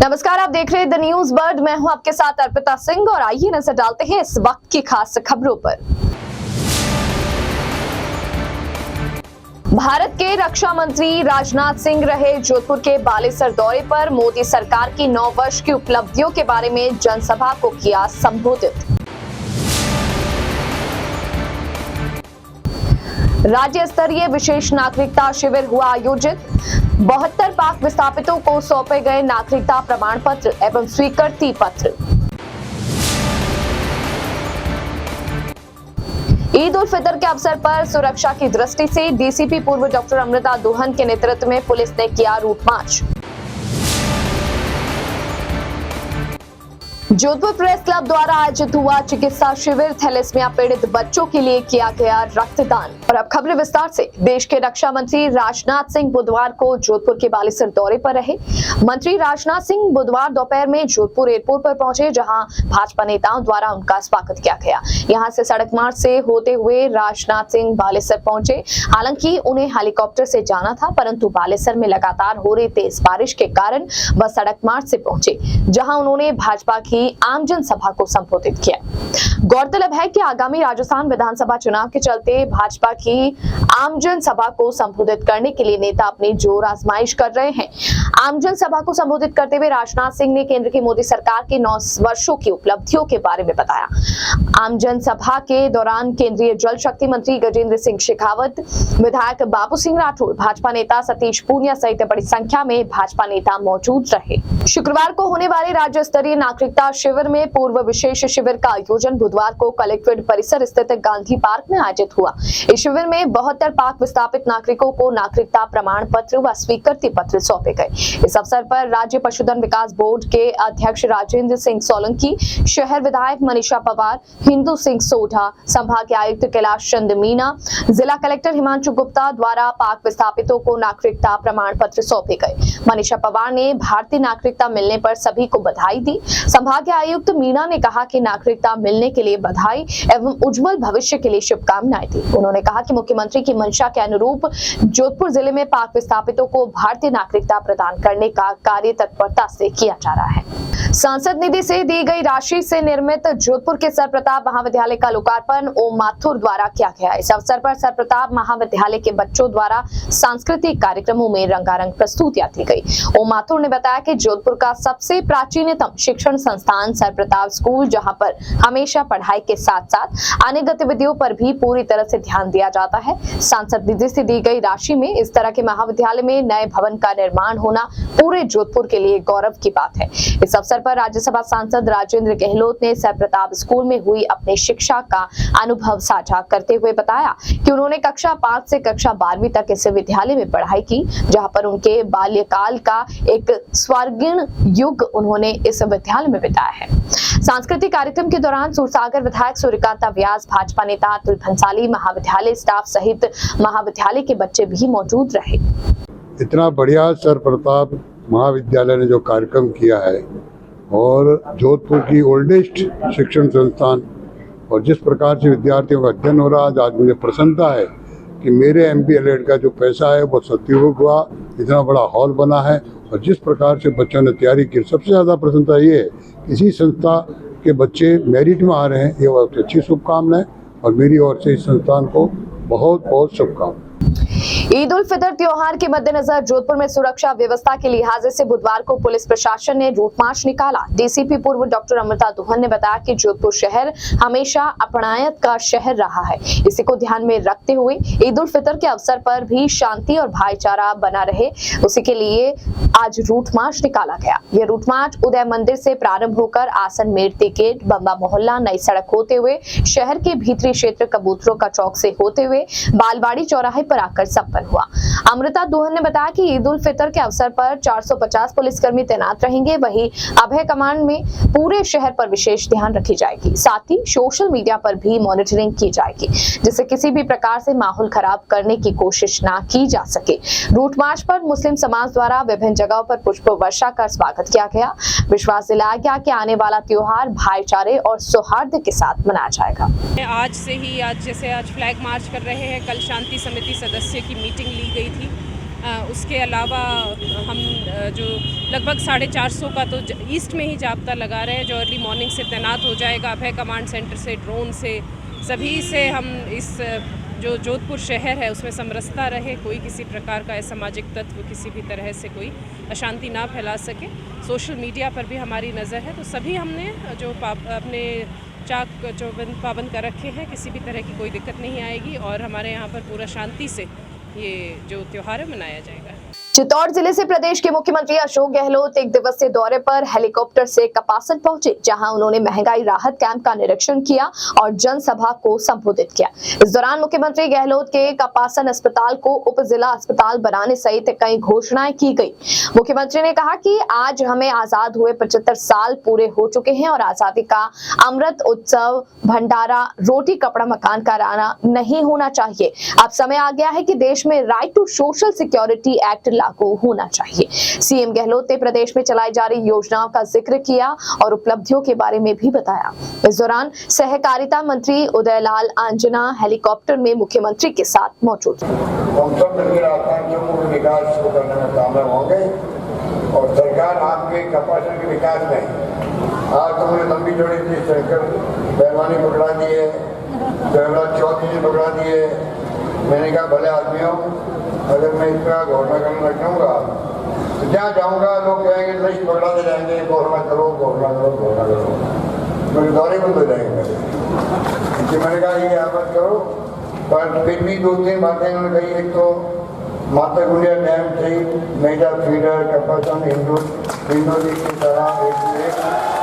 नमस्कार, आप देख रहे हैं द न्यूज बर्ड। मैं हूं आपके साथ अर्पिता सिंह और आइए नजर डालते हैं इस वक्त की खास खबरों पर। भारत के रक्षा मंत्री राजनाथ सिंह रहे जोधपुर के बालेसर दौरे पर। मोदी सरकार की 9 वर्ष की उपलब्धियों के बारे में जनसभा को किया संबोधित। राज्य स्तरीय विशेष नागरिकता शिविर हुआ आयोजित। 72 पाक विस्थापितों को सौंपे गए नागरिकता प्रमाण पत्र एवं स्वीकृति पत्र। ईद उल फितर के अवसर पर सुरक्षा की दृष्टि से डीसीपी पूर्व डॉक्टर अमृता दुहन के नेतृत्व में पुलिस ने किया route march. Jodhpur press club द्वारा आयोजित हुआ चिकित्सा शिविर। थैलेसीमिया पीड़ित बच्चों के लिए किया गया रक्तदान। और अब खबरें विस्तार से। देश के रक्षा मंत्री राजनाथ सिंह बुधवार को जोधपुर के बालेसर दौरे पर रहे। मंत्री राजनाथ सिंह बुधवार दोपहर में जोधपुर एयरपोर्ट पर पहुंचे, जहां भाजपा नेताओं द्वारा उनका स्वागत किया गया। यहां से सड़क मार्ग से होते हुए राजनाथ सिंह बालेसर पहुंचे। हालांकि उन्हें हेलीकॉप्टर से जाना था, परंतु बालेसर में लगातार हो रही तेज बारिश के कारण वह सड़क मार्ग से पहुंचे, जहां उन्होंने भाजपा की आम जनसभा को संबोधित किया। गौरतलब है कि आगामी राजस्थान विधानसभा चुनाव के चलते भाजपा की आम जनसभा को संबोधित करने के लिए नेता अपनी जोर आजमाइश कर रहे हैं। आम जनसभा को संबोधित करते हुए राजनाथ सिंह ने केंद्र की मोदी सरकार के 9 वर्षों की उपलब्धियों के बारे में बताया। आम जनसभा के दौरान केंद्रीय जल शक्ति मंत्री गजेंद्र सिंह शेखावत, विधायक बाबू सिंह राठौर, भाजपा नेता सतीश पूनिया सहित बड़ी संख्या में भाजपा नेता मौजूद रहे। शुक्रवार को होने वाले राज्य स्तरीय नागरिकता शिविर में पूर्व विशेष शिविर का आयोजन बुधवार को कलेक्ट्रेट परिसर स्थित गांधी पार्क में आयोजित हुआ। इस शिविर में 72 पाक विस्थापित नागरिकों को नागरिकता प्रमाण पत्र व स्वीकृति पत्र सौंपे गए। इस अवसर पर राज्य पशुधन विकास बोर्ड के अध्यक्ष राजेंद्र सिंह सोलंकी, शहर विधायक मनीषा पवार, हिंदू सिंह सोढ़ा, संभाग आयुक्त कैलाश चंद मीना, जिला कलेक्टर हिमांशु गुप्ता द्वारा पाक विस्थापितों को नागरिकता प्रमाण पत्र सौंपे गए। मनीषा पवार ने भारतीय नागरिकता मिलने पर सभी को बधाई दी। संभाग आयुक्त मीना ने कहा कि नागरिकता मिलने के लिए बधाई एवं उज्जवल भविष्य के लिए शुभकामनाएं दी। उन्होंने कहा कि मुख्यमंत्री की मंशा के अनुरूप जोधपुर जिले में पाक विस्थापितों को भारतीय नागरिकता प्रदान करने का कार्य तत्परता से किया जा रहा है। सांसद निधि से दी गई राशि से निर्मित जोधपुर के सर प्रताप महाविद्यालय का लोकार्पण ओम माथुर द्वारा किया गया। इस अवसर पर सर प्रताप महाविद्यालय के बच्चों द्वारा सांस्कृतिक कार्यक्रमों में रंगारंग प्रस्तुतियां दी गई। ओम माथुर ने बताया कि जोधपुर का सबसे प्राचीनतम शिक्षण संस्थान सर प्रताप स्कूल, जहां पर हमेशा पढ़ाई के साथ साथ अन्य गतिविधियों पर भी पूरी तरह से ध्यान दिया जाता है। सांसद निधि से दी गई राशि में इस तरह के महाविद्यालय में नए भवन का निर्माण होना पूरे जोधपुर के लिए गौरव की बात है। इस अवसर पर राज्यसभा सांसद राजेंद्र गहलोत ने सर प्रताप स्कूल में हुई अपनी शिक्षा का अनुभव साझा करते हुए बताया कि उन्होंने कक्षा 5 से कक्षा 12वीं तक इस विद्यालय में पढ़ाई की, जहां पर उनके बाल्यकाल का एक स्वर्णिम युग उन्होंने इस विद्यालय में बिताया है। सांस्कृतिक कार्यक्रम के दौरान सूरसागर विधायक सूर्यकांत व्यास, भाजपा नेता अतुल भंसाली, महाविद्यालय स्टाफ सहित महाविद्यालय के बच्चे भी मौजूद रहे। इतना बढ़िया सर प्रताप महाविद्यालय ने जो कार्यक्रम किया है और जोधपुर की ओल्डेस्ट शिक्षण संस्थान और जिस प्रकार से विद्यार्थियों का अध्ययन हो रहा है, आज मुझे प्रसन्नता है कि मेरे एमपी एलएड का जो पैसा है वो सदुपयोग हुआ। इतना बड़ा हॉल बना है और जिस प्रकार से बच्चों ने तैयारी की, सबसे ज़्यादा प्रसन्नता ये है इसी संस्था के बच्चे मेरिट में आ रहे हैं। ये बहुत अच्छी शुभकामनाएं और मेरी ओर से इस संस्थान को बहुत बहुत शुभकामनाएं। ईद उल फितर त्योहार के मद्देनजर जोधपुर में सुरक्षा व्यवस्था के लिहाज से बुधवार को पुलिस प्रशासन ने रूट मार्च निकाला। डीसीपी पूर्व डॉक्टर अमृता दुहन ने बताया कि जोधपुर शहर हमेशा अपनायत का शहर रहा है। इसी को ध्यान में रखते हुए ईद उल फितर के अवसर पर भी शांति और भाईचारा बना रहे, उसी के लिए आज रूट मार्च निकाला गया। यह रूट मार्च उदय मंदिर से प्रारंभ होकर आसन मेरती गेट, बम्बा मोहल्ला, नई सड़क होते हुए शहर के भीतरी क्षेत्र कबूतरों का चौक से होते हुए बालवाड़ी चौराहे पर आकर संपन्न हुआ। अमृता दुहन ने बताया कि ईद उल फितर के अवसर पर 450 पुलिसकर्मी तैनात रहेंगे। वहीं अभय कमांड में पूरे शहर पर विशेष ध्यान रखी जाएगी। साथ ही सोशल मीडिया पर भी मॉनिटरिंग की जाएगी, जिससे किसी भी प्रकार से माहौल खराब करने की कोशिश ना की जा सके। रूट मार्च पर मुस्लिम समाज द्वारा विभिन्न जगहों पर पुष्प वर्षा कर स्वागत किया गया। विश्वास दिलाया गया कि आने वाला त्योहार भाईचारे और सौहार्द के साथ मनाया जाएगा। आज से ही आज फ्लैग मार्च कर रहे हैं, कल शांति समिति सदस्य की मीटिंग ली गई थी उसके अलावा हम जो लगभग 450 का तो ईस्ट में ही जाब्ता लगा रहे हैं, जो अर्ली मॉर्निंग से तैनात हो जाएगा। अभय कमांड सेंटर से, ड्रोन से, सभी से हम इस जो जोधपुर शहर है उसमें समरसता रहे, कोई किसी प्रकार का असामाजिक तत्व किसी भी तरह से कोई अशांति ना फैला सके। सोशल मीडिया पर भी हमारी नज़र है, तो सभी हमने जो अपने चाक चौबंद पाबंद कर रखे हैं, किसी भी तरह की कोई दिक्कत नहीं आएगी और हमारे यहाँ पर पूरा शांति से ये जो त्यौहार है मनाया जाएगा। चित्तौड़ जिले से प्रदेश के मुख्यमंत्री अशोक गहलोत एक दिवसीय दौरे पर हेलीकॉप्टर से कपासन पहुंचे, जहां उन्होंने महंगाई राहत कैंप का निरीक्षण किया और जनसभा को संबोधित किया। इस दौरान मुख्यमंत्री गहलोत के कपासन अस्पताल को उप जिला अस्पताल बनाने सहित कई घोषणाएं की गई। मुख्यमंत्री ने कहा कि आज हमें आजाद हुए 75 साल पूरे हो चुके हैं और आजादी का अमृत उत्सव भंडारा, रोटी कपड़ा मकान का राना नहीं होना चाहिए। अब समय आ गया है कि देश में right to social security act लागू होना चाहिए। सीएम गहलोत ने प्रदेश में चलाई जा रही योजनाओं का जिक्र किया और उपलब्धियों के बारे में भी बताया। इस दौरान सहकारिता मंत्री उदयलाल आंजना हेलीकॉप्टर में मुख्यमंत्री के साथ मौजूद थे। हम सब मिलकर आकांक्षाओं को विकास को करने में कामयाब होंगे और सरकार आपके कपासन के विकास में आज तुमने लंबी जोड़ी थी, शंकर बैरवानी पकड़ा दिए, जवाहरलाल चौधरी जी पकड़ा दिए। मैंने कहा भले आदमियों, अगर मैं इस तरह घोषणा करने लग जाऊँगा तो जहाँ जाऊँगा लोग कहेंगे लिस्ट पकड़ाते जाएंगे, घोषणा करो घोषणा करो घोषणा करो, मेरे दौरे बंद हो जाएंगे। मैंने कहा ये आप मत करो, पर फिर भी 2-3 बातें उन्होंने कही। एक तो माता गुंडिया डैम थी, मेजा फीडर, कपासन, हिंदोली की तरह एक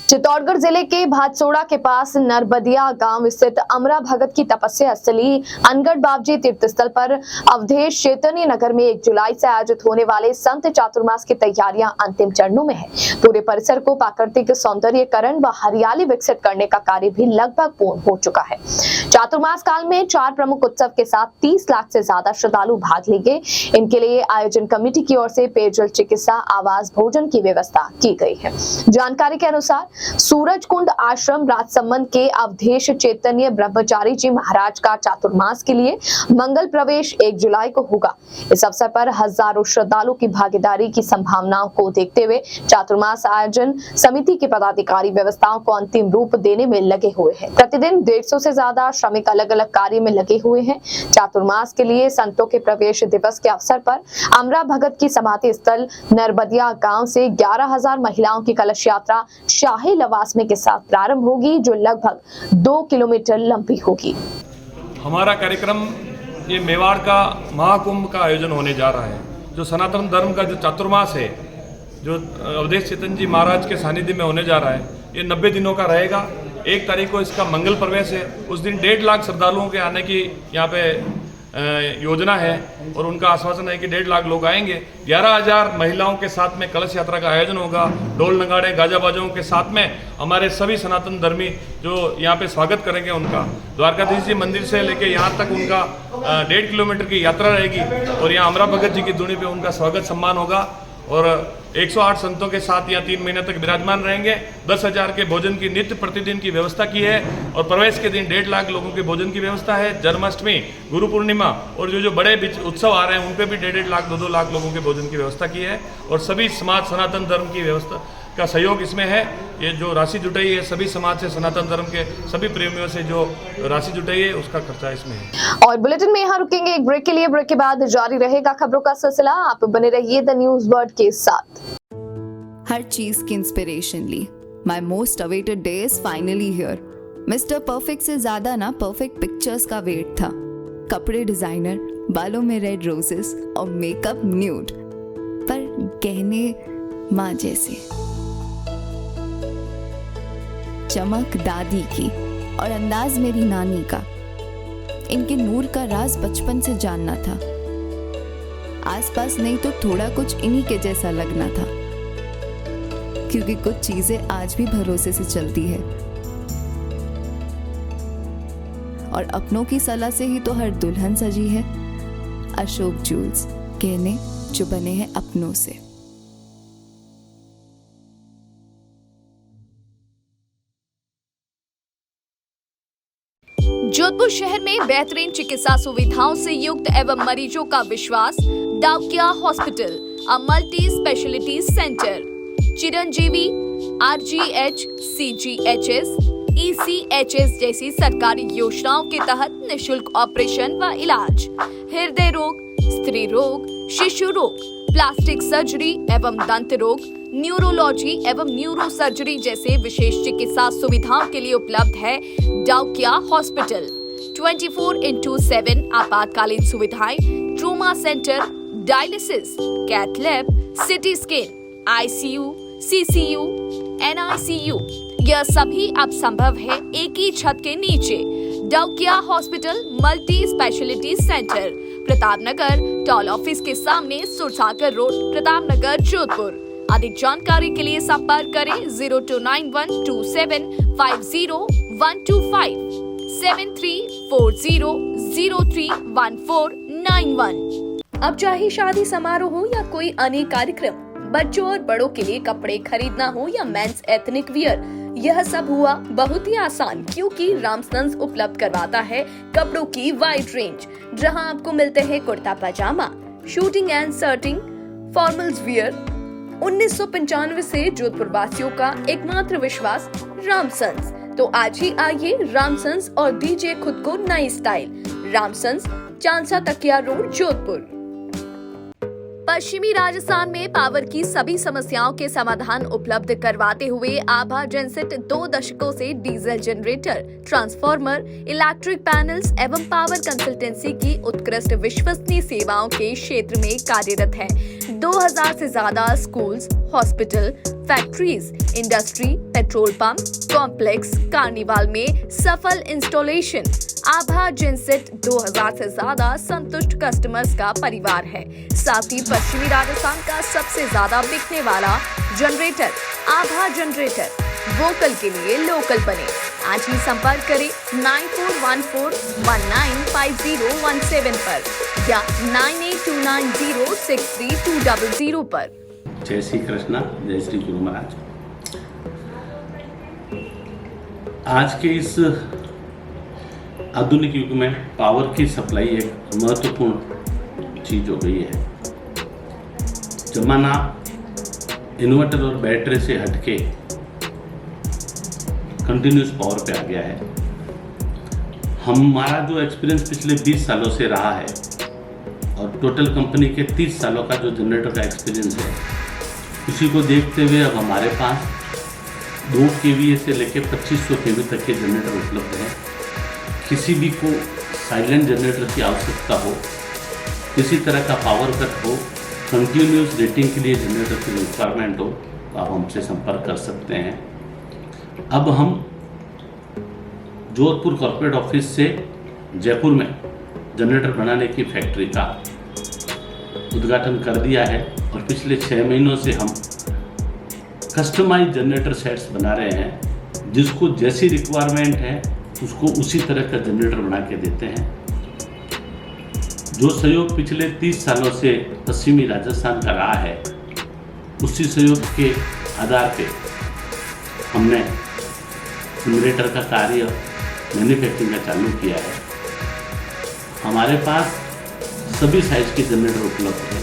चित्तौड़गढ़ जिले के भादसोड़ा के पास नरबदिया गांव स्थित अमरा भगत की तपस्या स्थली अनगढ़ बाबजी तीर्थ स्थल पर अवधेश चैतन्य नगर में 1 जुलाई से आयोजित होने वाले संत चातुर्मास की तैयारियां अंतिम चरणों में है। पूरे परिसर को प्राकृतिक सौंदर्यीकरण व हरियाली विकसित करने का कार्य भी लगभग पूर्ण हो चुका है। चातुर्मास काल में 4 प्रमुख उत्सव के साथ 30 लाख से ज्यादा श्रद्धालु भाग लेंगे। इनके लिए आयोजन कमेटी की ओर से पेयजल, चिकित्सा, आवास, भोजन की व्यवस्था की गई है। जानकारी के अनुसार सूरज कुंड आश्रम राजसमंद के अवधेश चैतन्य ब्रह्मचारी जी महाराज का चातुर्मास के लिए मंगल प्रवेश 1 जुलाई को होगा। इस अवसर पर हजारों श्रद्धालु की भागीदारी की संभावनाओं को देखते हुए चातुर्मास आयोजन समिति के पदाधिकारी व्यवस्थाओं को अंतिम रूप देने में लगे हुए हैं। प्रतिदिन 150 से ज्यादा श्रमिक अलग अलग कार्य में लगे हुए हैं। चातुर्मास के लिए संतों के प्रवेश दिवस के अवसर पर अमरा भगत की समाधि स्थल नरबदिया गांव से 11,000 महिलाओं की कलश यात्रा शाही लवास में के साथ प्रारंभ होगी, जो लगभग 2 किलोमीटर लंबी होगी। हमारा कार्यक्रम ये मेवाड़ का महाकुंभ का आयोजन होने जा रहा है। जो सनातन धर्म का जो चातुर्मास है, जो अवधेश चैतन्य जी महाराज के सानिध्य में होने जा रहा है, ये 90 दिनों का रहेगा। 1 तारीख को इसका मंगल प्रवेश है। उस दिन 1.5 लाख श्रद्धालुओं के आने की यहाँ पे योजना है और उनका आश्वासन है कि 1.5 लाख लोग आएंगे। 11,000 महिलाओं के साथ में कलश यात्रा का आयोजन होगा। ढोल नगाड़े गाजा बाजों के साथ में हमारे सभी सनातन धर्मी जो यहाँ पे स्वागत करेंगे उनका। द्वारकाधीश जी मंदिर से लेके यहाँ तक उनका 1.5 किलोमीटर की यात्रा रहेगी और यहाँ अमरा भगत जी की धुनी पे उनका स्वागत सम्मान होगा और 108 संतों के साथ यहाँ 3 महीने तक विराजमान रहेंगे। 10,000 के भोजन की नित्य प्रतिदिन की व्यवस्था की है और प्रवेश के दिन 1.5 लाख लोगों के भोजन की व्यवस्था है। जन्माष्टमी, गुरु पूर्णिमा और जो बड़े उत्सव आ रहे हैं उन पे भी 1.5 लाख 2-2 लाख लोगों के भोजन की व्यवस्था की है और सभी समाज सनातन धर्म की व्यवस्था का सहयोग इसमें है। ये जो राशि जुटाई है सभी समाज से, सनातन धर्म के सभी प्रेमियों से जो राशि जुटाई है उसका खर्चा इसमें है। और बुलेटिन में यहाँ रुकेंगे एक ब्रेक के लिए। ब्रेक के बाद जारी रहेगा खबरों का सिलसिला। आप बने रहिए द न्यूज वर्ल्ड के साथ। हर चीज की इंस्पिरेशन ली। My most awaited day is finally here. Mister Perfect से ज्यादा ना परफेक्ट पिक्चर्स का वेट था। कपड़े डिजाइनर, बालों में रेड रोजेस और मेकअप न्यूड, पर गहने माँ जैसे। चमक दादी की और अंदाज मेरी नानी का। इनके नूर का राज बचपन से जानना था। आसपास नहीं तो थोड़ा कुछ इन्हीं के जैसा लगना था, क्योंकि कुछ चीजें आज भी भरोसे से चलती है और अपनों की सलाह से ही तो हर दुल्हन सजी है। अशोक ज्वेल्स, गहने जो बने हैं अपनों से। जोधपुर शहर में बेहतरीन चिकित्सा सुविधाओं से युक्त एवं मरीजों का विश्वास Daukiya hospital, a multi speciality centre. Chiranjeevi, RGH, CGHS, ECHS जैसी सरकारी योजनाओं के तहत निशुल्क ऑपरेशन व इलाज, हृदय रोग, स्त्री रोग, शिशु रोग, प्लास्टिक सर्जरी एवं दंत रोग, न्यूरोलॉजी एवं न्यूरो सर्जरी जैसे विशेष चिकित्सा सुविधाओं के लिए उपलब्ध है डाउकिया हॉस्पिटल। 24/7 आपातकालीन सुविधाएं, trauma centre, dialysis, cath lab, CT scan, ICU, CCU, NICU, यह सभी अब संभव है एक ही छत के नीचे। Daukiya hospital multi speciality centre, Pratapnagar toll office के सामने, सुरसागर रोड, प्रतापनगर, जोधपुर। अधिक जानकारी के लिए संपर्क करें 02912750 7340031491। अब चाहे शादी समारोह हो या कोई अन्य कार्यक्रम, बच्चों और बड़ों के लिए कपड़े खरीदना हो या मेंस एथनिक वियर, यह सब हुआ बहुत ही आसान, क्योंकि रामसन्स उपलब्ध करवाता है कपड़ों की वाइड रेंज, जहां आपको मिलते हैं kurta pajama, shooting and shirting, formals wear. 1995 से जोधपुर वासियों का एकमात्र विश्वास रामसन्स। तो आज ही आइए रामसन्स और दीजिए खुद को नई स्टाइल। रामसन्स, चांसा तकिया रोड, जोधपुर। पश्चिमी राजस्थान में पावर की सभी समस्याओं के समाधान उपलब्ध करवाते हुए आभा जेनसेट 2 दशकों से diesel generator, transformer, electric panels एवं पावर कंसल्टेंसी की उत्कृष्ट विश्वसनीय सेवाओं के क्षेत्र में कार्यरत है। 2000 से ज्यादा schools, hospital, factories, industry, petrol pump, complex, carnival में सफल इंस्टॉलेशन। आभा जेनसेट 2000 से ज्यादा संतुष्ट कस्टमर्स का परिवार है। साथ ही पश्चिमी राजस्थान का सबसे ज्यादा बिकने वाला जनरेटर आभा जनरेटर। वोकल के लिए लोकल बने। आज ही संपर्क करें 9414195017 पर या 9829063200 पर। जय श्री कृष्णा, जय श्री गुरु महाराज। आज के इस आधुनिक युग में पावर की सप्लाई एक महत्वपूर्ण चीज हो गई है। जमाना इन्वर्टर और बैटरी से हटके कंटिन्यूस पावर पे आ गया है। हमारा जो एक्सपीरियंस पिछले 20 सालों से रहा है और टोटल कंपनी के 30 सालों का जो जनरेटर का एक्सपीरियंस है, उसी को देखते हुए अब हमारे पास 2 kVA से लेकर 2500 kV तक के जनरेटर उपलब्ध हैं। किसी भी को साइलेंट जनरेटर की आवश्यकता हो, किसी तरह का पावर कट हो, कंटिन्यूस रेटिंग के लिए जनरेटर की रिक्वायरमेंट हो, तो आप हमसे संपर्क कर सकते हैं। अब हम जोधपुर कॉर्पोरेट ऑफिस से जयपुर में जनरेटर बनाने की फैक्ट्री का उद्घाटन कर दिया है और पिछले 6 महीनों से हम कस्टमाइज जनरेटर सेट्स बना रहे हैं। जिसको जैसी रिक्वायरमेंट है उसको उसी तरह का जनरेटर बना के देते हैं। जो सहयोग पिछले 30 सालों से पश्चिमी राजस्थान का रहा है, उसी सहयोग के आधार पे हमने जनरेटर का कार्य मैन्युफैक्चरिंग का चालू किया है। हमारे पास सभी साइज के जनरेटर उपलब्ध है।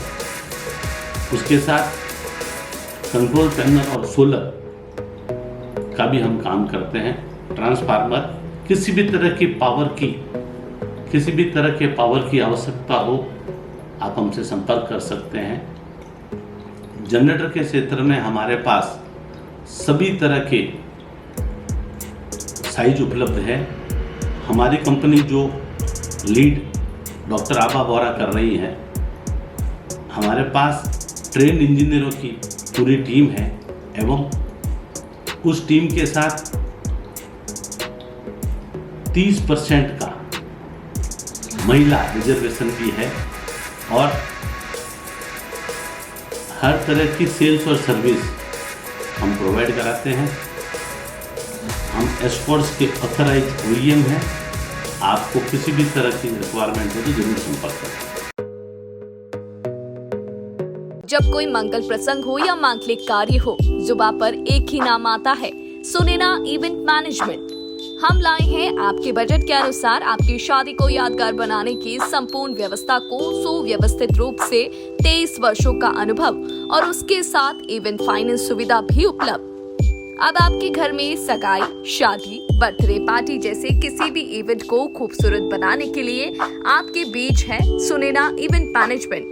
उसके साथ कंट्रोल पैनल और सोलर का भी हम काम करते हैं। ट्रांसफार्मर, किसी भी तरह के पावर की आवश्यकता हो, आप हमसे संपर्क कर सकते हैं। जनरेटर के क्षेत्र में हमारे पास सभी तरह के साइज उपलब्ध है। हमारी कंपनी जो लीड डॉक्टर आभा बोरा कर रही है, हमारे पास ट्रेन इंजीनियरों की पूरी टीम है एवं उस टीम के साथ 30% का महिला रिजर्वेशन भी है और हर तरह की सेल्स और सर्विस हम प्रोवाइड कराते हैं। हम एस्कॉर्ट्स के ऑथराइज OEM हैं। आपको किसी भी तरह की रिक्वायरमेंट हो तो जरूर संपर्क करें। जब कोई मंगल प्रसंग हो या मांगलिक कार्य हो, जुबान पर एक ही नाम आता है, सुनैना इवेंट मैनेजमेंट। हम लाए हैं आपके बजट के अनुसार आपकी शादी को यादगार बनाने की संपूर्ण व्यवस्था को सुव्यवस्थित रूप से 23 वर्षों का अनुभव और उसके साथ इवेंट फाइनेंस सुविधा भी उपलब्ध। अब आपके घर में सगाई, शादी, बर्थडे पार्टी जैसे किसी भी इवेंट को खूबसूरत बनाने के लिए आपके बीच है सुनैना इवेंट मैनेजमेंट।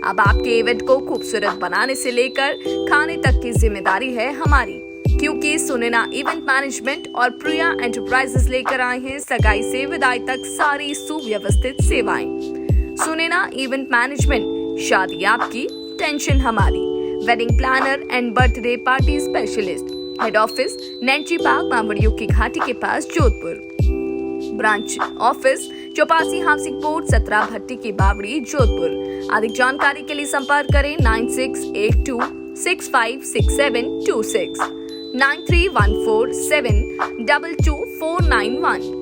अब आपके इवेंट को खूबसूरत बनाने से लेकर खाने तक की जिम्मेदारी है हमारी, क्योंकि सुनैना इवेंट मैनेजमेंट और प्रिया एंटरप्राइजेस लेकर आए हैं सगाई से विदाई तक सारी सुव्यवस्थित सेवाएं। सुनैना इवेंट मैनेजमेंट, शादी आपकी, टेंशन हमारी। Wedding planner and birthday party specialist. Head office Nenchi park, मामड़ियों की घाटी के पास, Jodhpur. Branch office Chaupasni housing board, 17 भट्टी की बावड़ी, जोधपुर। अधिक जानकारी के लिए संपर्क करें 9682 656726 9314722491।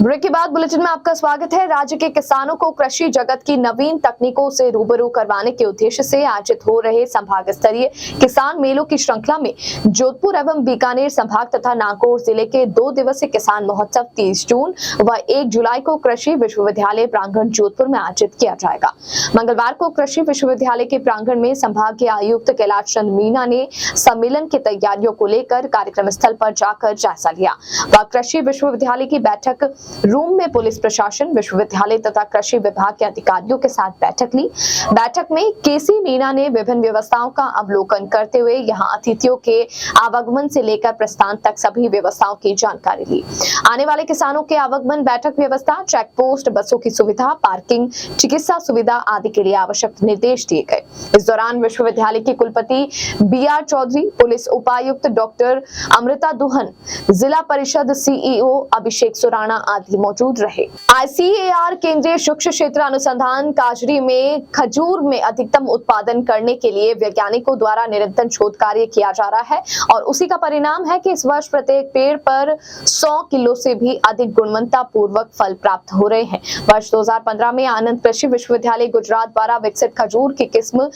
ब्रेक के बाद बुलेटिन में आपका स्वागत है। राज्य के किसानों को कृषि जगत की नवीन तकनीकों से रूबरू करवाने के उद्देश्य से आयोजित हो रहे संभाग स्तरीय किसान मेलों की श्रृंखला में जोधपुर एवं बीकानेर संभाग तथा नागौर जिले के 2 दिवसीय किसान महोत्सव 30 जून व 1 जुलाई को कृषि विश्वविद्यालय प्रांगण जोधपुर में आयोजित किया जाएगा। मंगलवार को कृषि विश्वविद्यालय के प्रांगण में संभाग के आयुक्त कैलाश चंद मीणा ने सम्मेलन की तैयारियों को लेकर कार्यक्रम स्थल पर जाकर जायजा लिया व कृषि विश्वविद्यालय की बैठक रूम में पुलिस प्रशासन, विश्वविद्यालय तथा कृषि विभाग के अधिकारियों के साथ बैठक ली। बैठक में केसी मीणा ने विभिन्न व्यवस्थाओं का अवलोकन करते हुए यहां अतिथियों के आवागमन से लेकर प्रस्थान तक सभी व्यवस्थाओं की जानकारी ली। आने वाले किसानों के आवागमन, बैठक व्यवस्था, चेक पोस्ट, बसों की सुविधा, पार्किंग, चिकित्सा सुविधा आदि के लिए आवश्यक निर्देश दिए गए। इस दौरान विश्वविद्यालय की कुलपति BR चौधरी, पुलिस उपायुक्त डॉक्टर अमृता दुहन, जिला परिषद CEO अभिषेक सुराणा आदि मौजूद रहे। ICAR केंद्रीय सूक्ष्म क्षेत्र अनुसंधान काजरी में खजूर में अधिकतम उत्पादन करने के लिए वैज्ञानिकों द्वारा निरंतर शोध कार्य किया जा रहा है और उसी का परिणाम है कि इस वर्ष प्रत्येक पेड़ पर 100 किलो से भी अधिक गुणवत्ता पूर्वक फल प्राप्त हो रहे हैं। वर्ष 2015 में आनंद कृषि विश्वविद्यालय गुजरात द्वारा विकसित खजूर की किस्म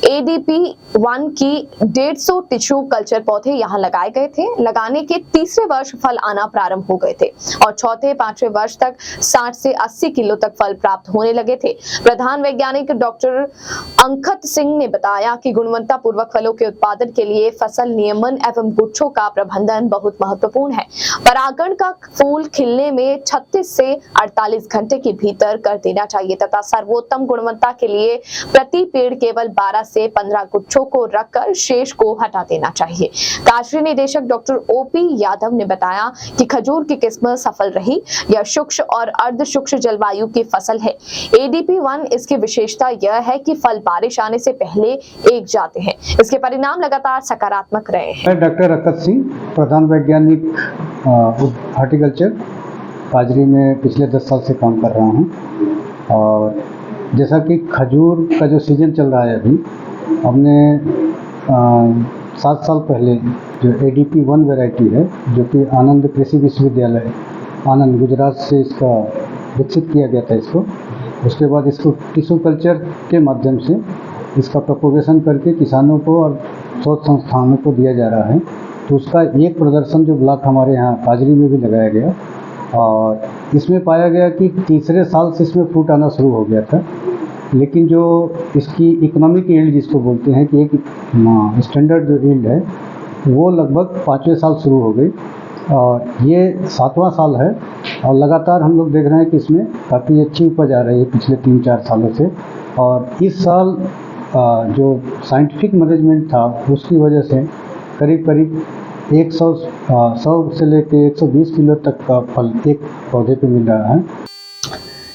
ADP1 की 150 टिश्यू कल्चर पौधे यहाँ लगाए गए थे। लगाने के तीसरे वर्ष फल आना प्रारंभ हो गए थे और चौथे 5वें वर्ष तक 60 से 80 किलो तक फल प्राप्त होने लगे थे। प्रधान वैज्ञानिक डॉक्टर अंकत सिंह ने बताया कि गुणवत्ता पूर्वक फलों के उत्पादन के लिए फसल नियमन एवं गुच्छों का प्रबंधन बहुत महत्वपूर्ण है। परागण का फूल खिलने में 36 से 48 घंटे के भीतर कर देना चाहिए तथा सर्वोत्तम गुणवत्ता के लिए प्रति पेड़ केवल 12 से 15 गुच्छों को रखकर शेष को हटा देना चाहिए। काजरी निदेशक डॉक्टर OP यादव ने बताया कि खजूर की किस्म सफल रही। यह शुष्क और अर्ध शुष्क जलवायु की फसल है। ADP1 इसकी विशेषता यह है कि फल बारिश आने से पहले एक जाते हैं। इसके परिणाम लगातार सकारात्मक रहे हैं। मैं डॉक्टर अंकत सिंह, प्रधान वैज्ञानिक हॉर्टिकल्चर काजरी में पिछले 10 साल से काम कर रहा हूँ। और जैसा कि खजूर का जो सीजन चल रहा है अभी, हमने 7 साल पहले जो ADP1 वैरायटी है, जो कि आनंद कृषि विश्वविद्यालय आनंद गुजरात से इसका विकसित किया गया था इसको। उसके बाद इसको टिश्यू कल्चर के माध्यम से इसका प्रोपोगेशन करके किसानों को और शोध संस्थानों को दिया जा रहा है। तो उसका एक प्रदर्शन जो ब्लॉक हमारे यहाँ काजरी में भी लगाया गया और इसमें पाया गया कि तीसरे साल से इसमें फ्रूट आना शुरू हो गया था। लेकिन जो इसकी इकोनॉमिक यील्ड जिसको बोलते हैं कि एक स्टैंडर्ड जो यील्ड है वो लगभग 5वें साल शुरू हो गई और ये 7वां साल है और लगातार हम लोग देख रहे हैं कि इसमें काफ़ी अच्छी उपज आ रही है पिछले 3-4 सालों से। और इस साल जो साइंटिफिक मैनेजमेंट था उसकी वजह से करीब 100 से लेकर 120 किलो तक का फल एक पौधे पे मिल रहा है।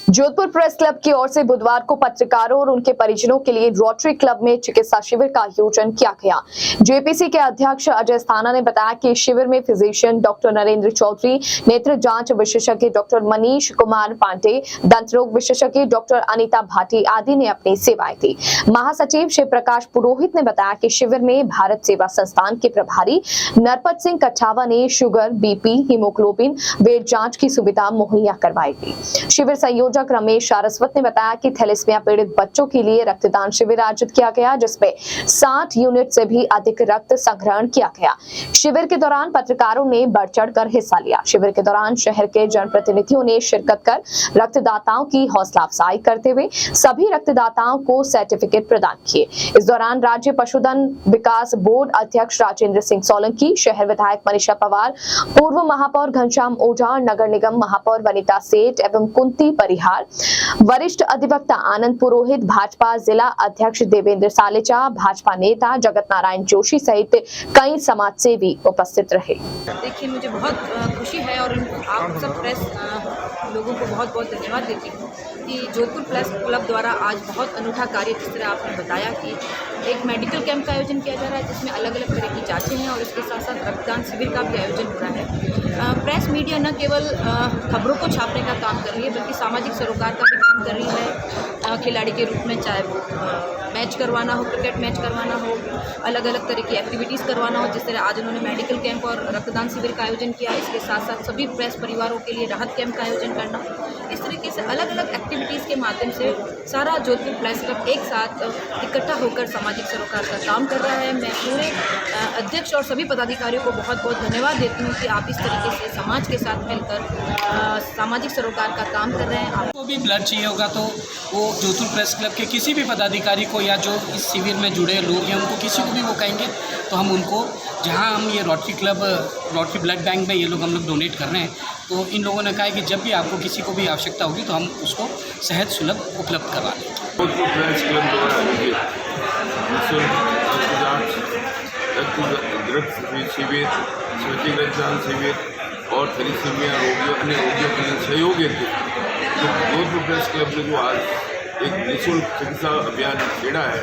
जोधपुर प्रेस क्लब की ओर से बुधवार को पत्रकारों और उनके परिजनों के लिए रोटरी क्लब में चिकित्सा शिविर का आयोजन किया गया। JPC के अध्यक्ष अजय स्थाना ने बताया कि शिविर में फिजिशियन डॉक्टर नरेंद्र चौधरी, नेत्र जांच विशेषज्ञ डॉक्टर मनीष कुमार पांडे, दंत रोग विशेषज्ञ डॉक्टर अनीता भाटी आदि ने अपनी सेवाएं दी। महासचिव शिव प्रकाश पुरोहित ने बताया कि शिविर में भारत सेवा संस्थान के प्रभारी नरपत सिंह कच्छावा ने शुगर, BP, हीमोग्लोबिन, वेट जांच की सुविधा मुहैया करवाई गई। शिविर संयोजक संयोजक रमेश सारस्वत ने बताया कि थैलेसीमिया पीड़ित बच्चों के लिए रक्तदान शिविर आयोजित किया गया, जिसमें 60 यूनिट से भी अधिक रक्त संग्रहण किया गया। शिविर के दौरान पत्रकारों ने बढ़ चढ़कर हिस्सा लिया। शिविर के दौरान शहर के जनप्रतिनिधियों ने शिरकत कर रक्तदाताओं की हौसला अफजाई करते हुए सभी रक्तदाताओं को सर्टिफिकेट प्रदान किए। इस दौरान राज्य पशुधन विकास बोर्ड अध्यक्ष राजेंद्र सिंह सोलंकी, शहर विधायक मनीषा पवार, पूर्व महापौर घनश्याम ओझा, नगर निगम महापौर वनिता सेठ एवं कुंती परिहार, वरिष्ठ अधिवक्ता आनंद पुरोहित, भाजपा जिला अध्यक्ष देवेंद्र सालेचा, भाजपा नेता जगत नारायण जोशी सहित कई समाजसेवी उपस्थित रहे। देखिए, मुझे बहुत खुशी है और आप सब प्रेस लोगों को बहुत बहुत धन्यवाद देती हूँ कि जोधपुर प्रेस क्लब द्वारा आज बहुत अनूठा कार्य, जिस तरह आपने बताया कि एक मेडिकल कैंप का आयोजन किया जा रहा है जिसमें अलग अलग तरह की जांचें हैं और इसके साथ साथ रक्तदान शिविर का भी आयोजन हो रहा है। प्रेस मीडिया न केवल खबरों को छापने का काम कर रही है बल्कि सामाजिक सरोकार का भी काम कर रही है। खिलाड़ी के रूप में चाहे वो मैच करवाना हो, क्रिकेट मैच करवाना हो, अलग अलग तरह की एक्टिविटीज़ करवाना हो, जिस तरह आज उन्होंने मेडिकल कैंप और रक्तदान शिविर का आयोजन किया। इसके साथ साथ सभी प्रेस परिवारों के लिए राहत कैंप का आयोजन करना, इस तरीके से अलग अलग एक्टिविटीज़ के माध्यम से सारा जोधपुर प्रेस क्लब एक साथ इकट्ठा होकर सामाजिक सरोकार का काम कर रहा है। मैं पूरे अध्यक्ष और सभी पदाधिकारियों को बहुत बहुत धन्यवाद देती हूँ कि आप इस तरीके से समाज के साथ मिलकर सामाजिक सरोकार का काम कर रहे हैं। आपको भी ब्लड चाहिए होगा तो वो जोधपुर प्रेस क्लब के किसी भी पदाधिकारी को या जो इस शिविर में जुड़े लोग हैं उनको किसी को भी वो कहेंगे तो हम उनको, जहाँ हम ये रोटरी ब्लड बैंक में ये लोग हम लोग डोनेट कर रहे हैं, तो इन लोगों ने कहा है कि जब भी आपको किसी को भी आवश्यकता होगी तो हम उसको सहज सुलभ उपलब्ध करवा देंगे। जोधपुर प्रेस क्लब द्वारा रक्त शिविर, स्वैच्छिक रक्तदान शिविर और थैलेसीमिया रोगियों, अन्य रोगियों के लिए सहयोग हेतु जोधपुर प्रेस क्लब ने जो आज एक निःशुल्क चिकित्सा अभियान छेड़ा है,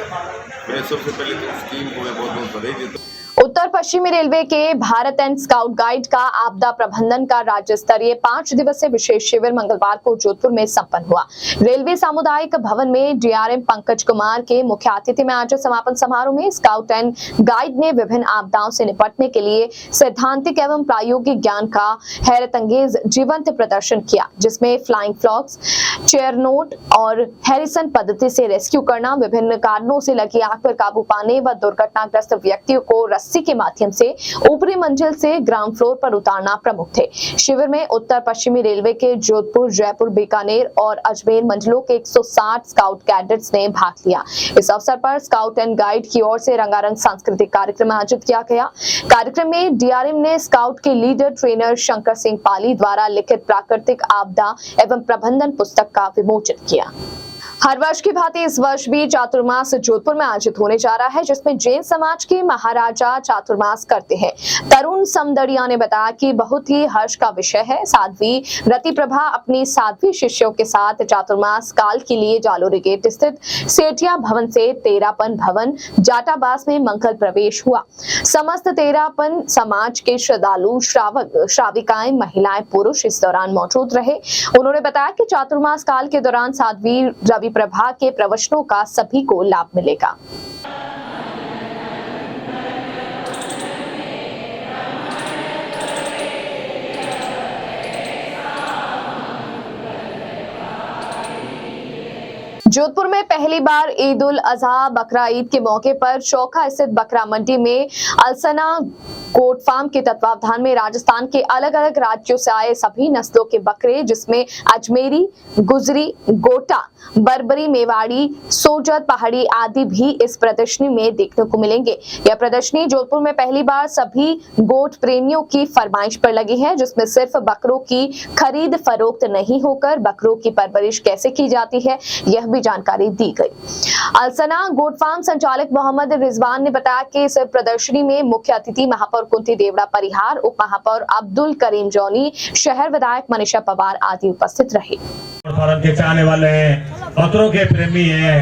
मैं सबसे पहले तो इस टीम को मैं बहुत बहुत बधाई देता हूँ। उत्तर पश्चिमी रेलवे के भारत एंड स्काउट गाइड का आपदा प्रबंधन का राज्य स्तरीय 5 दिवसीय विशेष शिविर मंगलवार को जोधपुर में संपन्न हुआ। रेलवे सामुदायिक भवन में डीआरएम पंकज कुमार के मुख्य आतिथ्य में आयोजित समापन समारोह में स्काउट एंड गाइड ने विभिन्न आपदाओं से निपटने के लिए सैद्धांतिक एवं प्रायोगिक ज्ञान का हैरतअंगेज जीवंत प्रदर्शन किया, जिसमें फ्लाइंग फ्लॉग्स, चेयर नोट और हैरिसन पद्धति से रेस्क्यू करना, विभिन्न कारणों से लगी आग पर काबू पाने व दुर्घटनाग्रस्त व्यक्तियों को रस्सी के माध्यम से ऊपरी मंजिल से ग्राउंड फ्लोर पर उतारना प्रमुख थे। शिविर में उत्तर पश्चिमी रेलवे के जोधपुर, जयपुर, बीकानेर और अजमेर मंजिलों के 160 स्काउट कैडेट्स ने भाग लिया। इस अवसर पर स्काउट एंड गाइड की ओर से रंगारंग सांस्कृतिक कार्यक्रम आयोजित किया गया। कार्यक्रम में डीआरएम ने स्काउट के लीडर ट्रेनर शंकर सिंह पाली द्वारा लिखित प्राकृतिक आपदा एवं प्रबंधन पुस्तक का विमोचन किया। हर वर्ष की भांति इस वर्ष भी चातुर्मास जोधपुर में आयोजित होने जा रहा है, जिसमें जैन समाज के महाराजा चातुर्मास करते हैं। तरुण समदड़िया ने बताया कि बहुत ही हर्ष का विषय है। साध्वी रति प्रभा अपनी साध्वी शिष्यों के साथ चातुर्मास काल के लिए जालोरी गेट स्थित सेठिया भवन से तेरापन भवन जाटाबास में मंगल प्रवेश हुआ। समस्त तेरापन समाज के श्रद्धालु, श्रावक, श्राविकाएं, महिलाएं, पुरुष इस दौरान मौजूद रहे। उन्होंने बताया कि चातुर्मास काल के दौरान साध्वी रवि प्रभा के प्रवचनों का सभी को लाभ मिलेगा। जोधपुर में पहली बार ईद उल अजहा बकरा ईद के मौके पर चौखा स्थित बकरा मंडी में अलसना गोट फार्म के तत्वावधान में राजस्थान के अलग अलग राज्यों से आए सभी नस्लों के बकरे, जिसमें अजमेरी, गुजरी, गोटा, बर्बरी, मेवाड़ी, सोजत, पहाड़ी आदि भी इस प्रदर्शनी में देखने को मिलेंगे। यह प्रदर्शनी जोधपुर में पहली बार सभी गोट प्रेमियों की फरमाइश पर लगी है, जिसमें सिर्फ बकरों की खरीद फरोख्त नहीं होकर बकरों की परवरिश कैसे की जाती है यह भी जानकारी दी गई। अलसना गोट फार्म संचालक मोहम्मद रिजवान ने बताया कि इस प्रदर्शनी में मुख्य अतिथि महापौर कुंती देवड़ा परिहार, उप महापौर अब्दुल करीम जौनी, शहर विधायक मनीषा पवार आदि उपस्थित रहे। फार्म के चाहने वाले हैं, बकरों के प्रेमी हैं,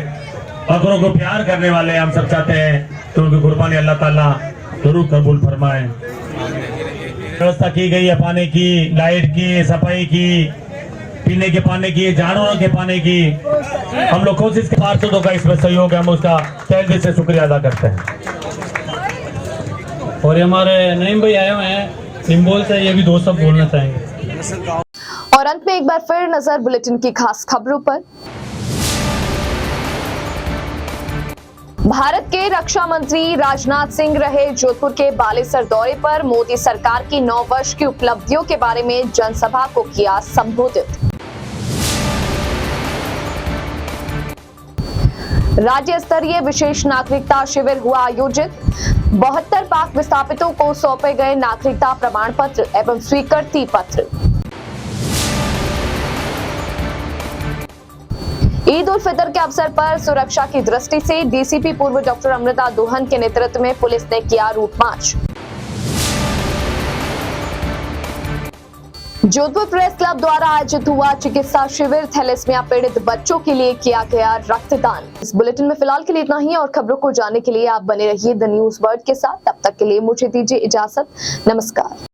बकरों को प्यार करने वाले हम सब चाहते हैं तो उनकी कुर्बानी अल्लाह ताला जरूर कबूल फरमाए। व्यवस्था की गई है पानी की, लाइट की, सफाई की, पीने के पानी की, जानवरों के पानी की। हम लोग कोशिश के पार्षदों का इसमें सहयोग है, हम उसका तहे दिल से शुक्रिया अदा करते हैं। और हमारे नईम भाई आए हुए हैं निम्बोल से, ये भी दो सब बोलना चाहेंगे। और अंत में एक बार फिर नजर बुलेटिन की खास खबरों पर। भारत के रक्षा मंत्री राजनाथ सिंह रहे जोधपुर के बालेसर दौरे पर। मोदी सरकार की 9 वर्ष की उपलब्धियों के बारे में जनसभा को किया संबोधित। राज्य स्तरीय विशेष नागरिकता शिविर हुआ आयोजित। 72 पाक विस्थापितों को सौंपे गए नागरिकता प्रमाण पत्र एवं स्वीकृति पत्र। ईद उल फितर के अवसर पर सुरक्षा की दृष्टि से डीसीपी पूर्व डॉक्टर अमृता दोहन के नेतृत्व में पुलिस ने किया route march. Jodhpur press club द्वारा आयोजित हुआ चिकित्सा शिविर। थैलेसीमिया पीड़ित बच्चों के लिए किया गया रक्तदान। इस बुलेटिन में फिलहाल के लिए इतना ही और खबरों को जानने के लिए आप बने रहिए द न्यूज वर्ल्ड के साथ। तब तक के लिए मुझे दीजिए इजाजत। नमस्कार।